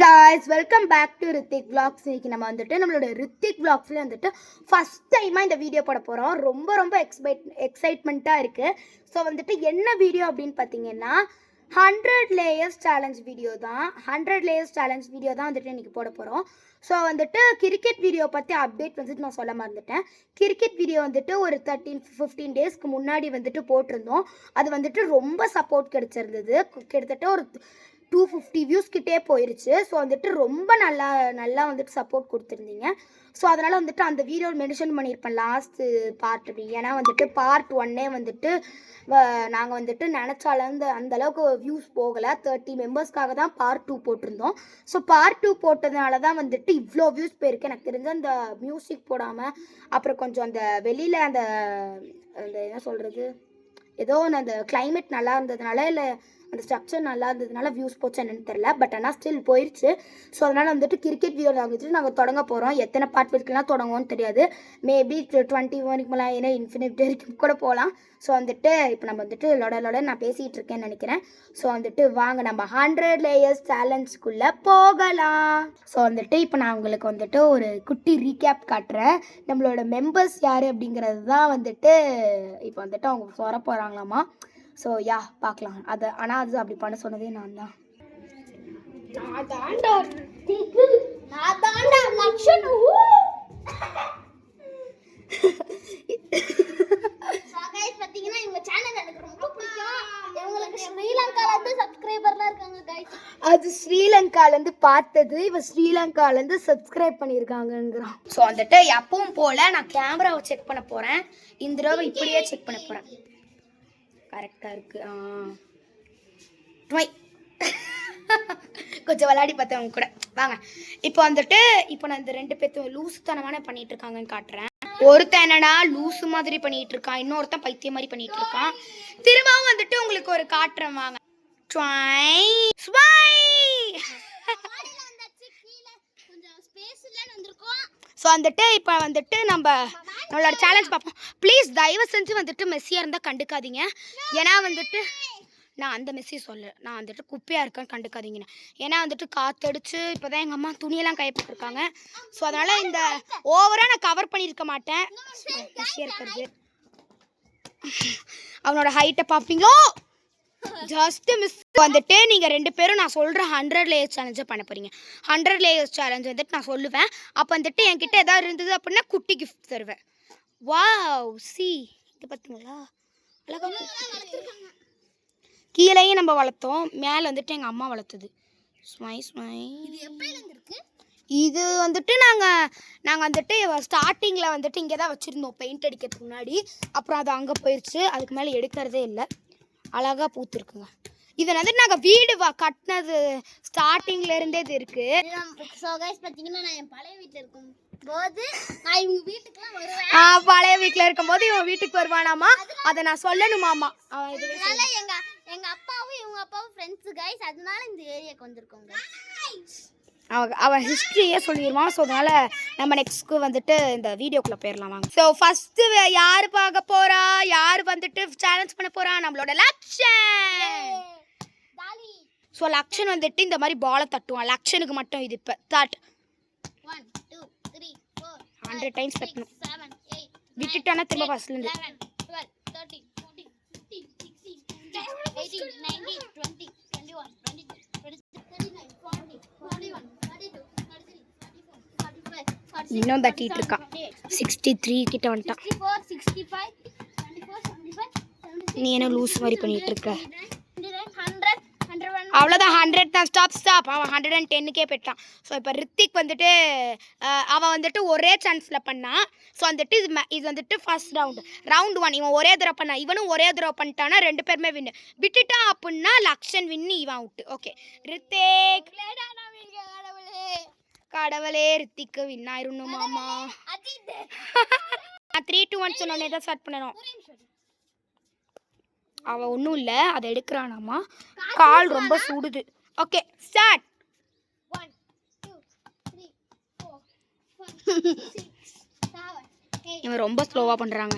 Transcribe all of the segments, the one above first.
guys, welcome back to Hrithik Vlogs. இன்னைக்கு நம்ம வந்துட்டு நம்மளோட Hrithik Vlogsல வந்துட்டு ஃபர்ஸ்ட் டைமா இந்த வீடியோ போட போறோம். ரொம்ப எக்ஸைட்மெண்ட்டா இருக்கு. ஸோ வந்துட்டு என்ன வீடியோ அப்படின்னு பார்த்தீங்கன்னா 100 layers challenge வீடியோ தான். 100 layers challenge வீடியோ தான் வந்துட்டு இன்னைக்கு போட போகிறோம். ஸோ வந்துட்டு கிரிக்கெட் வீடியோ பற்றி அப்டேட் வந்துட்டு நான் சொல்ல மறந்துட்டேன். கிரிக்கெட் வீடியோ வந்துட்டு ஒரு 13-15 டேஸ்க்கு முன்னாடி வந்துட்டு போட்டிருந்தோம். அது வந்துட்டு ரொம்ப சப்போர்ட் கிடைச்சிருந்தது. கிட்டத்தட்ட ஒரு 250 வியூஸ் கிட்டே போயிருச்சு. ஸோ வந்துட்டு ரொம்ப நல்லா வந்துட்டு சப்போர்ட் கொடுத்துருந்தீங்க. ஸோ அதனால் வந்துட்டு அந்த வீடியோ மென்ஷன் பண்ணியிருப்பேன் லாஸ்ட்டு பார்ட் அப்படி. ஏன்னா வந்துட்டு பார்ட் 1 வந்துட்டு நாங்கள் வந்துட்டு நினச்சால அந்தளவுக்கு வியூஸ் போகலை. 30 மெம்பர்ஸ்க்காக தான் பார்ட் 2 போட்டிருந்தோம். ஸோ பார்ட் 2 போட்டதுனால தான் வந்துட்டு இவ்வளோ வியூஸ் போயிருக்கு. எனக்கு தெரிஞ்ச அந்த மியூசிக் போடாமல் அப்புறம் கொஞ்சம் அந்த வெளியில் அந்த என்ன சொல்கிறது, ஏதோ அந்த கிளைமேட் நல்லா இருந்ததுனால இல்லை அந்த ஸ்ட்ரக்சர் நல்லா இருந்ததுனால வியூஸ் போச்சு என்னன்னு தெரில. பட் ஆனால் ஸ்டில் போயிடுச்சு. ஸோ அதனால் வந்துட்டு கிரிக்கெட் வீடியோ வந்துட்டு நாங்கள் தொடங்க போகிறோம். எத்தனை பார்ட் வரைக்கும்லாம் தொடங்குவோன்னு தெரியாது. மேபி 20 வரைக்கும் போகலாம், ஏன்னா இன்ஃபினிட் வரைக்கும் கூட போகலாம். ஸோ வந்துட்டு இப்போ நம்ம வந்துட்டு லொட நான் பேசிகிட்டு இருக்கேன்னு நினைக்கிறேன். ஸோ வந்துட்டு வாங்க நம்ம 100 layers சேலஞ்சுக்குள்ளே போகலாம். ஸோ வந்துட்டு இப்போ நான் உங்களுக்கு வந்துட்டு ஒரு குட்டி ரீகேப் காட்டுறேன். நம்மளோட மெம்பர்ஸ் யார் அப்படிங்கிறது தான் வந்துட்டு இப்போ வந்துட்டு அவங்க சொல்ல போகிறாங்களாமா. ஸோ யா பார்க்கலாம். அது ஆனால் அது அப்படி பண்ண சொன்னதே நான் தான். அது ஸ்ரீலங்காலேருந்து பார்த்தது, இவன் ஸ்ரீலங்காலேருந்து சப்ஸ்கிரைப் பண்ணியிருக்காங்கங்கிறான். ஸோ வந்துட்டு எப்பவும் போல் நான் கேமராவை செக் பண்ண போகிறேன். இந்த தடவை இப்படியே செக் பண்ண போகிறேன். கரெக்டாக இருக்குது. கொஞ்சம் விளையாடி பார்த்தவங்க கூட வாங்க. இப்போ வந்துட்டு இப்போ நான் இந்த 2 பேர்த்தும் லூசுத்தனமான பண்ணிட்டு இருக்காங்கன்னு காட்டுறேன். ஒருத்தன் என்னடா லூசு மாதிரி பண்ணிட்டு இருக்கான், இன்னொருத்தன் பைத்தியம் மாதிரி பண்ணிட்டு இருக்கான். திரும்பவும் வந்துட்டு உங்களுக்கு ஒரு காட்டுறேன் வாங்க. ஸோ வந்துட்டு இப்போ வந்துட்டு நம்மளோட சேலஞ்ச் பார்ப்போம். ப்ளீஸ் தயவு செஞ்சு வந்துட்டு மெஸ்ஸியாக இருந்தால் கண்டுக்காதீங்க. ஏன்னா வந்துட்டு நான் அந்த மெஸ்ஸி நான் வந்துட்டு குப்பையாக இருக்கேன்னு கண்டுக்காதீங்கண்ணே. ஏன்னா வந்துட்டு காற்றடிச்சு இப்போ தான் எங்கள் அம்மா துணியெல்லாம் கைப்பற்றிருக்காங்க. ஸோ அதனால் இந்த ஓவராக நான் கவர் பண்ணியிருக்க மாட்டேன். மெஸ்ஸியாக இருக்கிறது அவனோட ஹைட்டை பார்ப்பீங்களோ, ஜஸ்ட் மிஸ். வந்துட்டு நீங்கள் 2 பேரும் நான் சொல்கிற 100 layers சேலஞ்சை பண்ண போகிறீங்க. 100 layers சேலஞ்ச் வந்துட்டு நான் சொல்லுவேன். அப்போ வந்துட்டு என்கிட்ட எதாவது இருந்தது அப்படின்னா குட்டி கிஃப்ட் தருவேன். வாவ் சி இது பார்த்தீங்களா, அழகாக கீழேயும் நம்ம வளர்த்தோம், மேலே வந்துட்டு எங்கள் அம்மா வளர்த்தது. இது வந்துட்டு நாங்கள் வந்துட்டு ஸ்டார்டிங்கில் வந்துட்டு இங்கே தான் வச்சுருந்தோம் பெயிண்ட் அடிக்கிறதுக்கு முன்னாடி. அப்புறம் அது அங்கே போயிடுச்சு. அதுக்கு மேலே எடுக்கிறதே இல்லை. அழகாக பூத்துருக்குங்க. இதை வந்துட்டு நாங்கள் வீடு கட்டினது ஸ்டார்டிங்லேருந்தே இது இருக்குது. ஸோ கைஸ் பார்த்தீங்கன்னா நான் என் பழைய வீட்டில் இருக்கும்போது நான் இவங்க வீட்டுக்குலாம் வருவேன். பழைய வீட்டில் இருக்கும்போது இவன் வீட்டுக்கு வருவானாமா, அதை நான் சொல்லணுமாமா. அதனால எங்கள் அப்பாவும் இவங்க அப்பாவும் ஃப்ரெண்ட்ஸு கைஸ், அதனால இந்த ஏரியாவுக்கு வந்திருக்கோங்க. அவன் ஹிஸ்ட்ரியே சொல்லிடுவான். ஸோ அதனால நம்ம நெக்ஸ்ட்க்கு வந்துட்டு இந்த வீடியோக்குள்ளே போயிடலாம் வாங்க. ஸோ ஃபஸ்ட்டு யார் பார்க்க போகிறா, யார் வந்துட்டு சேலஞ்ச் பண்ண போகிறா, நம்மளோட லக்ஷன். ஸோ லக்ஷன் வந்துட்டு இந்த மாதிரி பாலை தட்டுவான். லக்ஷனுக்கு மட்டும் இது இப்போ தட் 100 டைம்ஸ் தட்டணும். விட்டுட்டானா திரும்ப ஃபர்ஸ்ட்லேருந்து. இன்னும் தட்டிட்டு இருக்கான். 63 கிட்ட வந்துட்டான். நீ என்ன லூஸ் மாதிரி பண்ணிட்டு இருக்க. அவ்வளோதான், 100 தான். ஸ்டாப். அவன் 110க்கே போயிட்டான். ஸோ இப்போ ரித்திக் வந்துட்டு அவன் வந்துட்டு ஒரே சான்ஸில் பண்ணான். ஸோ வந்துட்டு இது வந்துட்டு ஃபர்ஸ்ட் ரவுண்ட் 1 இவன் ஒரே தடவை பண்ணான். இவனும் ஒரே தடவை பண்ணிட்டானா 2 பேருமே வின்னு. விட்டுட்டான் அப்படின்னா லக்ஷன் வின்னு, இவன் அவுட்டு. ஓகே ரித்திக். கடவுளே ரித்திக்கு வின் ஆயிருமாமா. 3 2 1 சொன்னோடனே தான் ஸ்டார்ட் பண்ணணும். அவன் ஒன்றும் இல்லை, அதை எடுக்கிறானாமா. கால் ரொம்ப சுடுது. Okay start. 1 2 3 4 5 6 7 இவன் ரொம்ப ஸ்லோவாக பண்ணுறாங்க.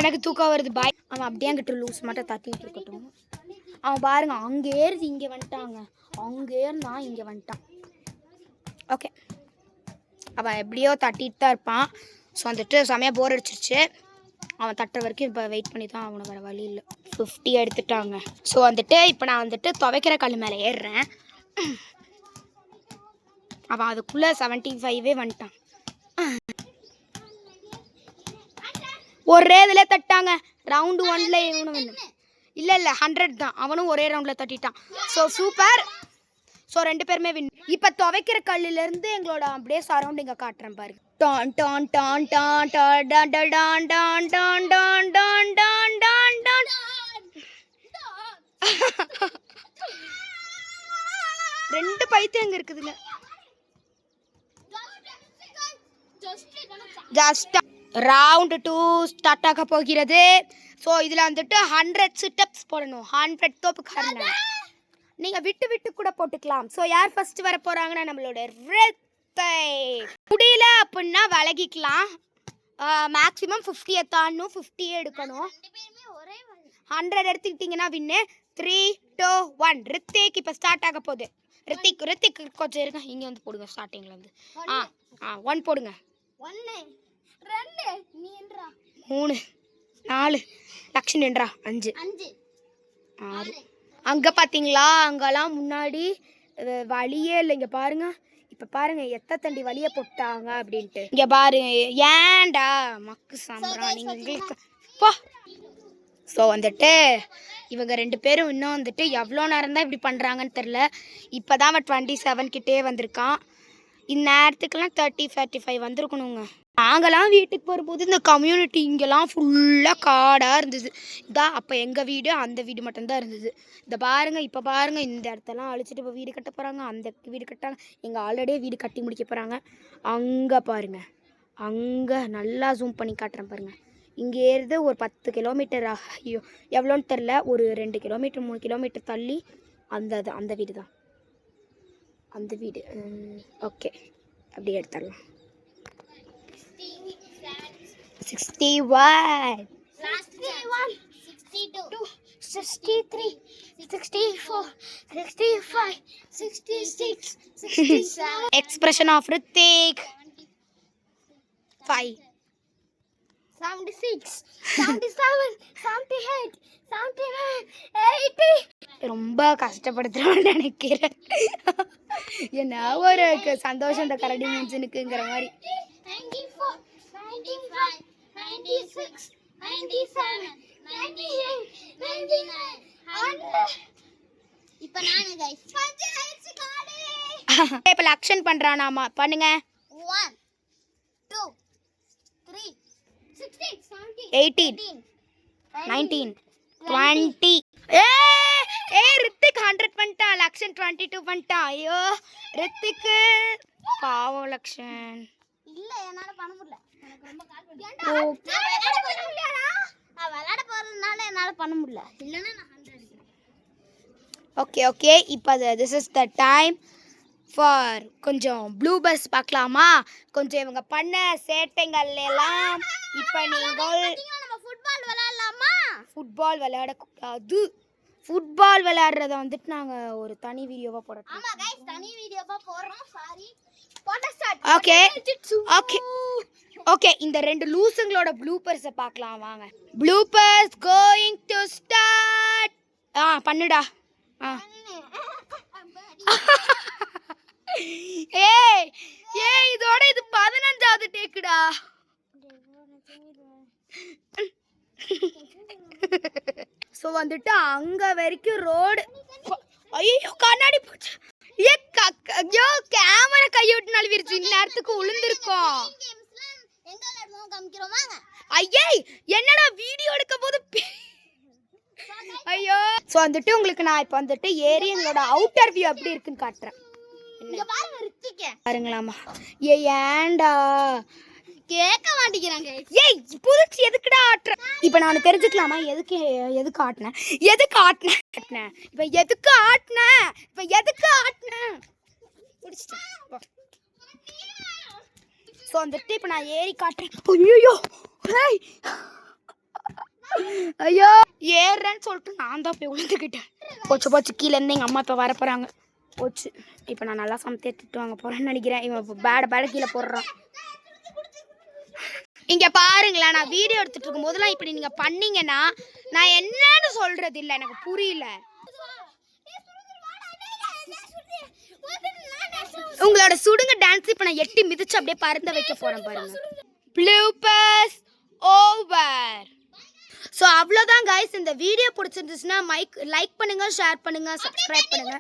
எனக்கு தூக்கம் வருது பாய். அவன் அப்படியே அங்கிட்ட லூஸ் மட்டும் தட்டிட்டு இருக்கட்டும். அவன் பாருங்க அங்கே ஏறி இங்கே வந்துட்டாங்க. அங்கே இருந்தான் இங்கே வந்துட்டான். ஓகே, அவன் எப்படியோ தட்டிட்டு தான் இருப்பான். ஸோ வந்துட்டு செமையாக போர் அடிச்சிருச்சு. அவன் தட்டுற வரைக்கும் இப்போ வெயிட் பண்ணி தான் அவனை வேறு வழி இல்லை. 50 எடுத்துட்டாங்க. ஸோ வந்துட்டு இப்போ நான் வந்துட்டு துவைக்கிற கல் மேலே ஏறுறேன். அவன் அதுக்குள்ளே 75 வந்துட்டான். ஒரே இதில் தட்டாங்க. ரவுண்டு 1ல் இவனும் வேணும். இல்லை 100 தான். அவனும் ஒரே ரவுண்டில் தட்டிட்டான். So super. ஸோ 2 பேருமே வின். இப்போ துவைக்கிற கல்லிலேருந்து எங்களோட அப்படியே சரௌண்டிங்கை காட்டுறேன் பாருங்க. டான் டான் டான் டான் டான் டான் டான் டான் டான் டான் டான் டான் டான் டான். 2 பைத்தியம் எங்கே இருக்குதுங்க. ஜஸ்ட் ரவுண்டு 2 ஸ்டார்ட் ஆக போகிறது. ஸோ இதில் வந்துட்டு 100 சிட்டப்ஸ் போடணும். 100 தோப்புக்காரங்க. நீங்கள் விட்டு விட்டு கூட போட்டுக்கலாம். ஸோ யார் ஃபர்ஸ்ட் வர போகிறாங்கன்னா நம்மளோட ரித்தை. முடியல அப்படின்னா விலகிக்கலாம். மேக்ஸிமம் 50 தாண்டணும். 50 எடுக்கணும். 100 எடுத்துக்கிட்டிங்கன்னா வின்னு. 3, 2, 1 ரித்திக் இப்போ ஸ்டார்ட் ஆக போகுது. ரித்திக் கொஞ்சம் இருங்க. இங்கே வந்து போடுங்க. ஸ்டார்டிங்கில் வந்து 1 போடுங்க. 1 2 3 4 லக்ஷ்மி 5 6. அங்கே பார்த்தீங்களா, அங்கெல்லாம் முன்னாடி வழியே இல்லை. இங்கே பாருங்க. இப்போ பாருங்க எத்தண்டி வழியை போட்டாங்க அப்படின்ட்டு. இங்கே பாருங்க. ஏன்டா மக்கு சாம்பிரா நீங்கள் எங்களுக்கு போ. ஸோ வந்துட்டு இவங்க 2 பேரும் இன்னும் வந்துட்டு எவ்வளோ நேரம் தான் இப்படி பண்ணுறாங்கன்னு தெரில. இப்போ தான் அவன் 27 கிட்டே வந்திருக்கான். இந்நேரத்துக்கெல்லாம் 30, 45 வந்திருக்கணுங்க. நாங்களாம் வீட்டுக்கு வரும்போது இந்த கம்யூனிட்டி இங்கெல்லாம் ஃபுல்லாக காடாக இருந்தது. இதான் அப்போ எங்கள் வீடு, அந்த வீடு மட்டும்தான் இருந்தது. இந்த பாருங்கள், இப்போ பாருங்கள், இந்த இடத்தெல்லாம் அழிச்சிட்டு இப்போ வீடு கட்ட போகிறாங்க. அந்த வீடு கட்டாங்க. எங்கள் ஆல்ரெடியே வீடு கட்டி முடிக்க போகிறாங்க. அங்கே பாருங்கள், அங்கே நல்லா ஜூம் பண்ணி காட்டுறேன் பாருங்கள். இங்கே இருந்து ஒரு 10 கிலோமீட்டர், ஐயோ எவ்வளோன்னு தெரில, ஒரு 2 கிலோமீட்டர் 3 கிலோமீட்டர் தள்ளி அந்த வீடு தான். அந்த வீடு ஓகே, அப்படியே எடுத்துடலாம். 61 61 62 63 64 65 66 67. Expression of Hrithik 5 76 77 78 79 80. ரொம்ப கஷ்டப்படுத்துறோம்னு நினைக்கிறேன். என்ன ஒரு சந்தோஷம் இந்த கரடி மூஞ்சினுக்குங்கிற மாதிரி. 94 95 96 97 98 99 100. இப்போ நானே गाइस பஞ்சாயத்து காலே. இப்போ லக்ஷன் பண்றானாமா, பண்ணுங்க. 1 2 3 16 17 18 19 20. ரித்திக் 100 பண்ணிட்டான். லக்ஷன் 22 பண்ணிட்டான். ஐயோ ரித்திக் பாவம். லக்ஷன் இல்ல, என்னால பண்ண முடியல. எனக்கு ரொம்ப கால் வலி. நான் விளையாட போறதுனால என்னால பண்ண முடியல. இல்லனா நான் 100 அடிக்கிறேன். ஓகே இப்போ this is the time for கொஞ்சம் ப்ளூ பஸ் பார்க்கலாமா? கொஞ்சம் இவங்க பண்ண சேட்டைகள் எல்லாம் இப்போ நீங்கள் நம்ம ஃபுட்பால் விளையாடலாமா? ஃபுட்பால் விளையாடக்கூடாது. ஃபுட்பால் விளையாடுறத வந்துட்டு நாங்கள் ஒரு தனி வீடியோவாக போடுறோம். ஆமாம் गाइस, தனி வீடியோவாக போடுறோம். சாரி. ஓகே இந்த 2 லூசுங்களோட ப்ளூப்பர்ஸை பார்க்கலாம் வாங்க. Bloopers going to start. பண்ணுடா. ஏய் இதோட இது 15வது டேக்குடா. ஸோ வந்துட்டு அங்கே வரைக்கும் ரோடு. ஐயோ கண்ணாடி போச்சு. ஐயோ கேமரா கையை விட்டு நழுவிருச்சு. இந்நேரத்துக்கு உளுந்திருக்கோம். ஐயே என்னடா வீடியோ எடுக்கும் போது. ஐயோ ஸோ வந்துட்டு உங்களுக்கு நான் இப்போ வந்துட்டு ஏறி எங்களோட அவுட்டர் வியூ எப்படி இருக்குன்னு காட்டுறேன். பாருங்களாமா. ஏன்டா கேட்க மாட்டேங்கிறாங்க. ஏய் புதுச்சு எதுக்குடா ஆட்டுற? இப்போ நான் தெரிஞ்சுக்கலாமா எதுக்கு ஆட்டினேன்? இப்போ எதுக்கு ஆட்டினேன்? முடிச்சிட்டேன். ஸோ வந்துட்டு இப்போ நான் ஏறி காட்டுறேன். ஐயோ ஏறுறேன்னு சொல்லிட்டு நான் தான் போய் விழுந்துக்கிட்டேன். போச்சு கீழே இருந்து எங்கள் அம்மா இப்போ வர போகிறாங்க. போச்சு. இப்போ நான் நல்லா சமைத்தே திட்டு வாங்க போகிறேன்னு நினைக்கிறேன். இவன் இப்போ பேட கீழே போடுறான். இங்கே பாருங்களேன், நான் வீடியோ எடுத்துகிட்டு இருக்கும்போதெல்லாம் இப்படி நீங்கள் பண்ணீங்கன்னா நான் என்னன்னு சொல்கிறது இல்லை, எனக்கு புரியல. உங்களோட சுடுங்க டான்ஸ் இப்போ நான் எட்டி மிதிச்சு அப்படியே பறந்த வைக்க போகிறேன் பாருங்க. Bloopers over. ஸோ அவ்வளோதான் கைஸ். இந்த வீடியோ பிடிச்சிருந்துச்சுன்னா லைக் பண்ணுங்க, ஷேர் பண்ணுங்க, சப்ஸ்கிரைப் பண்ணுங்க.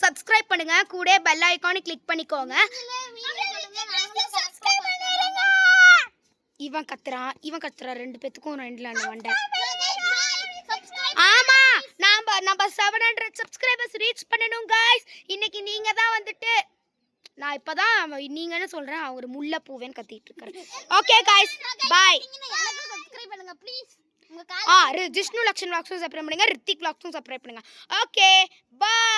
சப்ஸ்கிரைப் பண்ணுங்க, கூட பெல் ஐகானை கிளிக் பண்ணிக்கோங்க. இவன் கத்துறான் ரெண்டு பேத்துக்கும் ரெண்டுல வண்டை. ஆமா, நம்ம 700 சப்ஸ்கிரைபர்ஸ் ரீச் பண்ணணும் गाइस. இன்னைக்கு நீங்க தான் வந்துட்டு நான் இப்பதான் நீங்கன்னு சொல்றேன், அவர் முல்லை பூவேன்னு கத்திட்டு இருக்காரு. Okay guys, bye. சப்ஸ்கிரைப் பண்ணுங்க please. Jishnu Lakshan vlogs subscribe பண்ணுங்க, ரித்திக் vlogs சப்ஸ்கிரைப் பண்ணுங்க. Okay by.